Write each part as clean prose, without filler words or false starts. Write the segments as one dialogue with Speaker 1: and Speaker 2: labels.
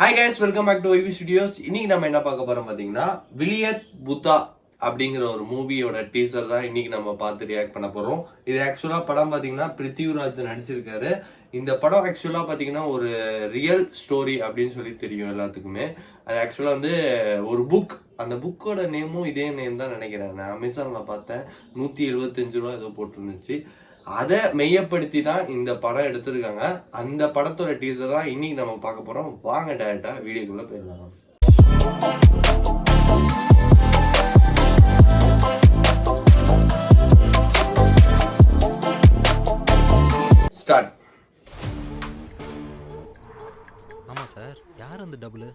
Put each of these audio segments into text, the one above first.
Speaker 1: Hi guys, welcome back to OV studios. இன்னைக்கு நம்ம என்ன பார்க்க போறோம் பார்த்தீங்கன்னா, விலியத் புத்தா அப்படிங்கிற ஒரு மூவியோட டீசர் தான் இன்னைக்கு நம்ம பார்த்து ரியாக்ட் பண்ண போறோம். இது ஆக்சுவலா படம் பார்த்தீங்கன்னா பிருத்திவிராஜ் நடிச்சிருக்காரு. இந்த படம் ஆக்சுவலா பார்த்தீங்கன்னா ஒரு ரியல் ஸ்டோரி அப்படின்னு சொல்லி தெரியும் எல்லாத்துக்குமே. அது ஆக்சுவலா வந்து ஒரு புக், அந்த புக்கோட நேமும் இதே நேம் தான் நினைக்கிறேன். நான் அமேசான்ல பார்த்தேன், 175 ரூபா ஏதோ போட்டுருந்துச்சு. அதை மெய்யப்படுத்தி தான் இந்த படம் எடுத்திருக்காங்க. அந்த படத்தோட டீசர் தான் இன்னைக்கு நம்ம பார்க்க போறோம். வாங்க டைரக்டா வீடியோக்குள்ள போயிடலாம். ஸ்டார்ட்.
Speaker 2: ஆமா சார், யார் அந்த டபுள்?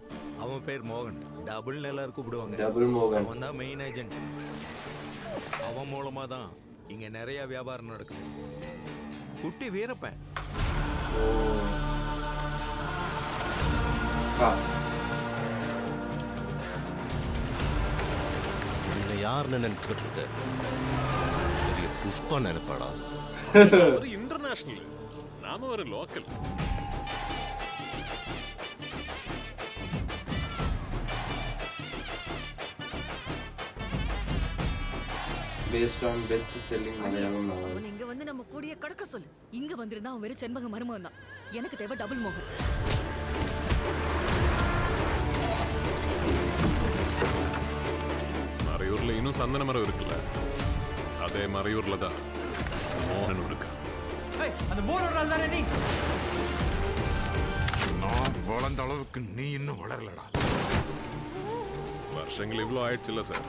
Speaker 3: அவன் பேர் மோகன். டபுள் எல்லாரும் கூப்பிடுவாங்க.
Speaker 1: டபுள் மோகன்.
Speaker 3: அவன் தான் மெயின் ஏஜென்ட். அவன் மூலமா தான் இங்க நிறைய வியாபாரம் நடக்குது. குட்டி வீரப்பன்.
Speaker 4: உன்னை யாருன்னு நினைச்சுக்கிட்டு இருக்க? பெரிய புஷ்பா நினைப்பாடா.
Speaker 5: ஒரு இன்டர்நேஷனல், நாம ஒரு local.
Speaker 1: Based on best selling Malayalam novel.
Speaker 6: அவன் இங்க வந்து நம்ம கூடிய கடக்க சொல்லு. இங்க வந்திருந்தா அவன் வெறும் செண்பக மருமகன் தான். எனக்கு தேவை டபுள் மோகன்.
Speaker 5: மறையூர்ல இன்னும் சந்தன மரம் இருக்குல்ல, அதே மறையூர்ல தான் மோகன் இருக்கா.
Speaker 3: நான் வளர்ந்த அளவுக்கு நீ இன்னும் வளரலடா.
Speaker 5: வருஷங்கள் இவ்வளோ ஆயிடுச்சுல்ல சார்,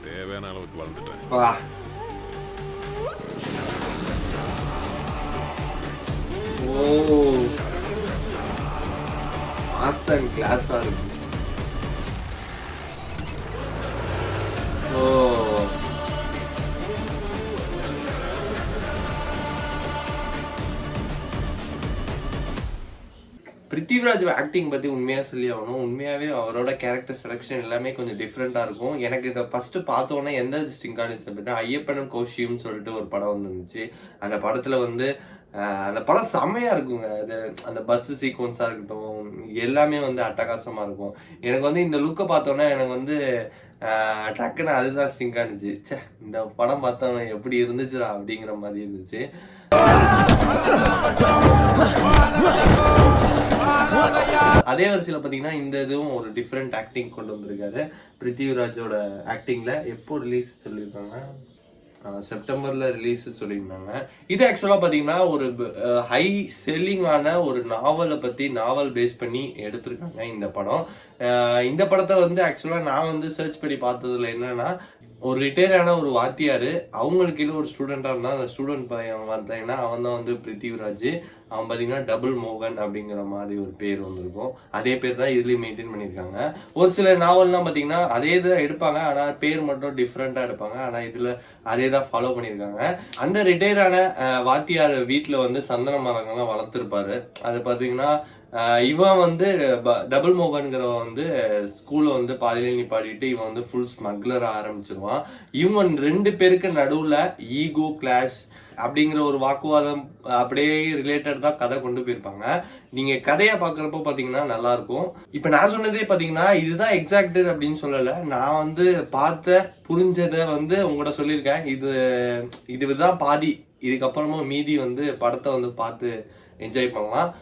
Speaker 5: தேவையான அளவுக்கு வளர்ந்துட்டேன்.
Speaker 1: வா. ஓ, ஆசன் கிளாஸா இருக்கு. ஓ, பிருத்திவிராஜ் ஆக்டிங் பற்றி உண்மையாக சொல்லி ஆகணும். உண்மையாகவே அவரோட கேரக்டர் செலெக்ஷன் எல்லாமே கொஞ்சம் டிஃப்ரெண்ட்டாக இருக்கும். எனக்கு இதை ஃபஸ்ட்டு பார்த்தோன்னே எந்த ஸ்டிங்கானிச்சு அப்படின்னா, ஐயப்பனும் கௌஷியம்னு சொல்லிட்டு ஒரு படம் வந்துருந்துச்சு. அந்த படத்தில் வந்து அந்த படம் செம்மையாக இருக்குங்க. அது அந்த பஸ்ஸு சீக்வன்ஸாக இருக்கட்டும், எல்லாமே வந்து அட்டகாசமாக இருக்கும். எனக்கு வந்து இந்த லுக்கை பார்த்தோன்னே எனக்கு வந்து டக்குன்னு அதுதான் ஸ்டிங்கானிச்சு. சே, இந்த படம் பார்த்தோன்னே எப்படி இருந்துச்சுடா அப்படிங்கிற மாதிரி இருந்துச்சு. அதே வரிசையில் பார்த்தீங்கன்னா இந்த இதுவும் ஒரு டிஃப்ரெண்ட் ஆக்டிங் கொண்டு வந்திருக்காரு. பிருத்திவிராஜோட ஆக்டிங்ல எப்போ ரிலீஸ் சொல்லியிருக்காங்க? செப்டம்பர்ல ரிலீஸ் சொல்லியிருந்தாங்க. இது ஆக்சுவலா பாத்தீங்கன்னா ஒரு ஹை செல்லிங்கான ஒரு நாவலை பத்தி, நாவல் பேஸ் பண்ணி எடுத்திருக்காங்க இந்த படம். இந்த படத்தை வந்து ஆக்சுவலா நான் வந்து சர்ச் பண்ணி பார்த்ததுல என்னன்னா, ஒரு ரிட்டையர் ஆன ஒரு வாத்தியார், அவங்களுக்கு கீழே ஒரு ஸ்டூடெண்டாக இருந்தால் அந்த ஸ்டூடெண்ட் பையன் பார்த்தீங்கன்னா அவன் தான் வந்து பிருத்திவிராஜ். அவன் பார்த்தீங்கன்னா டபுள் மோகன் அப்படிங்கிற மாதிரி ஒரு பேர் வந்திருக்கும். அதே பேர் தான் இதுலேயும் மெயின்டைன் பண்ணியிருக்காங்க. ஒரு சில நாவல்லாம் பார்த்தீங்கன்னா அதே தான் எடுப்பாங்க, ஆனால் பேர் மட்டும் டிஃப்ரெண்ட்டாக எடுப்பாங்க. ஆனால் இதில் அதே தான் ஃபாலோ பண்ணியிருக்காங்க. அந்த ரிட்டையர் ஆன வாத்தியார் வீட்டில் வந்து சந்தன மரங்கள்லாம் வளர்த்துருப்பாரு. அது பார்த்தீங்கன்னா இவன் வந்து டபுள் மோகன்கிறவன் வந்து ஸ்கூல்ல வந்து பாதியில நிப்பாட்டிட்டு இவன் வந்து ஃபுல் ஸ்மக்லர் ஆரம்பிச்சிருவான். இவன் ரெண்டு பேருக்கு நடுவுல ஈகோ கிளாஷ் அப்படிங்கிற ஒரு வாக்குவாதம் அப்படியே ரிலேட்டட் தான் கதை கொண்டு போயிருப்பாங்க. நீங்க கதையை பாக்குறப்ப பாத்தீங்கன்னா நல்லா இருக்கும். இப்ப நான் சொன்னதே பாத்தீங்கன்னா இதுதான் எக்ஸாக்ட் அப்படின்னு சொல்லல, நான் வந்து பார்த்த புரிஞ்சதை வந்து உங்கள்கிட்ட சொல்லியிருக்கேன். இதுதான் பாதி. இதுக்கப்புறமா மீதி வந்து படத்தை வந்து பார்த்து என்ஜாய் பண்ணலாம்.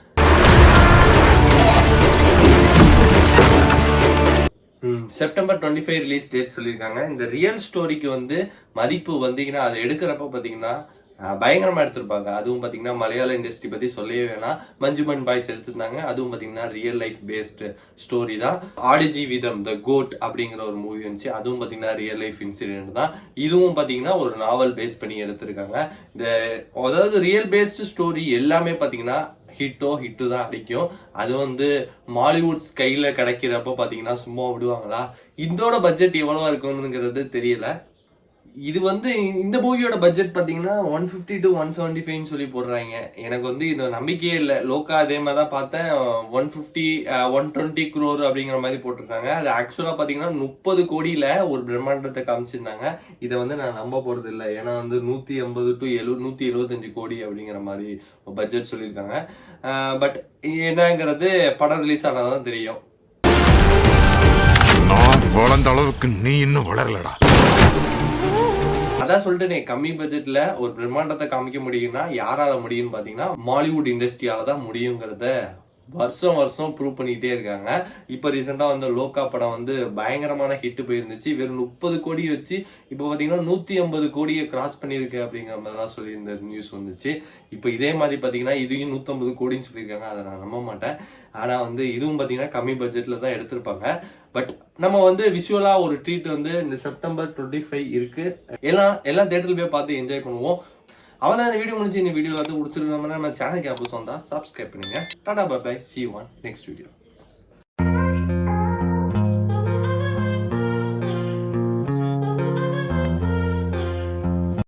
Speaker 1: செப்டம்பர் 25 ரிலீஸ் டேட் சொல்லியிருக்காங்க. இந்த ரியல் ஸ்டோரிக்கு வந்து மதிப்பு வந்தீங்கன்னா அதை எடுக்கிறப்ப பார்த்தீங்கன்னா பயங்கரமாக எடுத்திருப்பாங்க. அதுவும் பார்த்தீங்கன்னா மலையாள இண்டஸ்ட்ரி பற்றி சொல்லவே வேணாம். மஞ்சுமன் பாய்ஸ் எடுத்திருந்தாங்க. அதுவும் பார்த்தீங்கன்னா ரியல் லைஃப் பேஸ்டு ஸ்டோரி தான். ஆடுஜீவிதம் த கோட் அப்படிங்கிற ஒரு மூவி வந்துச்சு. அதுவும் பார்த்தீங்கன்னா ரியல் லைஃப் இன்சிடென்ட் தான். இதுவும் பார்த்தீங்கன்னா ஒரு நாவல் பேஸ் பண்ணி எடுத்திருக்காங்க. அதாவது ரியல் பேஸ்டு ஸ்டோரி எல்லாமே பார்த்தீங்கன்னா ஹிட்டு தான் அடிக்கும். அது வந்து மாலிவுட் ஸ்கைல கிடைக்கிறப்ப பார்த்தீங்கன்னா சும்மா விடுவாங்களா? இதோட பட்ஜெட் எவ்வளவா இருக்குங்கிறது தெரியல. இது வந்து இந்த மூவியோட பட்ஜெட் பாத்தீங்கன்னா 150 to 175 சொல்லி போடுறாங்க. எனக்கு வந்து இது நம்பிக்கையே இல்லை. லோக்கா அதே மாதிரி தான் பார்த்தேன், 150 120 crore அப்படிங்கிற மாதிரி போட்டிருக்காங்க. அது ஆக்சுவலா பாத்தீங்கன்னா 30 கோடியில ஒரு பிரம்மாண்டத்தை காமிச்சிருந்தாங்க. இதை வந்து நான் நம்ப போறது இல்லை. ஏன்னா வந்து 150 to 175 கோடி அப்படிங்கிற மாதிரி பட்ஜெட் சொல்லியிருக்காங்க. பட் என்னங்கிறது படம் ரிலீஸ் ஆனாதான் தெரியும்.
Speaker 3: நான் வளர்ந்த அளவுக்கு நீ இன்னும் வளரலடா.
Speaker 1: அதான் சொல்லிட்டு கம்மி பட்ஜெட்ல ஒரு பிரம்மாண்டத்தை காமிக்க முடியும்னா யாரால முடியும்னு பாத்தீங்கன்னா மாலிவுட் இண்டஸ்ட்ரியால தான் முடியுங்கிறத வருஷம் வருஷம் ப்ரூவ் பண்ணிக்கிட்டே இருக்காங்க. இப்போ ரீசெண்டா வந்து லோக்கா படம் வந்து பயங்கரமான ஹிட் போயிருந்துச்சு. வெறும் 30 கோடி வச்சு இப்போ பாத்தீங்கன்னா 150 கோடியை கிராஸ் பண்ணிருக்கு அப்படிங்கிற மாதிரி தான் சொல்லி இந்த நியூஸ் வந்துச்சு. இப்போ இதே மாதிரி பாத்தீங்கன்னா இதையும் 150 கோடின்னு சொல்லியிருக்காங்க. அதை நான் நம்ப மாட்டேன். ஆனா வந்து இதுவும் பாத்தீங்கன்னா கம்மி பட்ஜெட்ல தான் எடுத்திருப்பாங்க. பட் நம்ம வந்து விஷுவலா ஒரு ட்ரீட் வந்து இந்த செப்டம்பர் 25 இருக்கு. எல்லாம் தியேட்டர்ல போய் பார்த்து என்ஜாய் பண்ணுவோம். அவ்வளோ இந்த வீடியோ முடிச்சு. இந்த வீடியோ வந்து பிடிச்சிருக்க நம்ம சேனலுக்கு புதுசாக வந்தா சப்ஸ்கிரைப் பண்ணுங்க. Tata bye bye, see you on next video.